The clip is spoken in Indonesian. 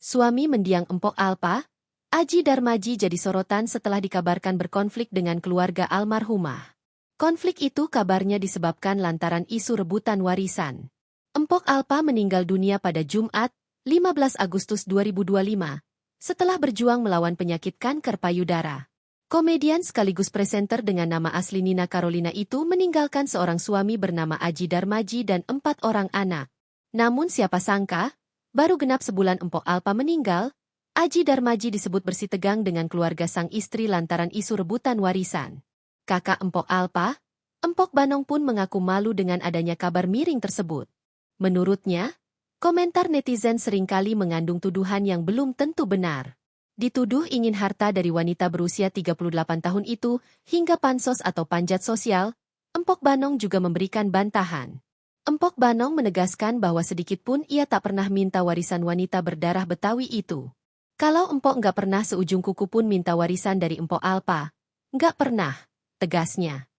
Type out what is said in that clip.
Suami mendiang Empok Alpa, Aji Darmaji jadi sorotan setelah dikabarkan berkonflik dengan keluarga almarhumah. Konflik itu kabarnya disebabkan lantaran isu rebutan warisan. Empok Alpa meninggal dunia pada Jumat, 15 Agustus 2025, setelah berjuang melawan penyakit kanker payudara. Komedian sekaligus presenter dengan nama asli Nina Carolina itu meninggalkan seorang suami bernama Aji Darmaji dan 4 orang anak. Namun siapa sangka, baru genap sebulan Empok Alpa meninggal, Aji Darmaji disebut bersitegang dengan keluarga sang istri lantaran isu rebutan warisan. Kakak Empok Alpa, Empok Banong pun mengaku malu dengan adanya kabar miring tersebut. Menurutnya, komentar netizen seringkali mengandung tuduhan yang belum tentu benar. Dituduh ingin harta dari wanita berusia 38 tahun itu hingga pansos atau panjat sosial, Empok Banong juga memberikan bantahan. Empok Banong menegaskan bahwa sedikitpun ia tak pernah minta warisan wanita berdarah Betawi itu. Kalau Empok nggak pernah seujung kuku pun minta warisan dari Empok Alpa, nggak pernah, tegasnya.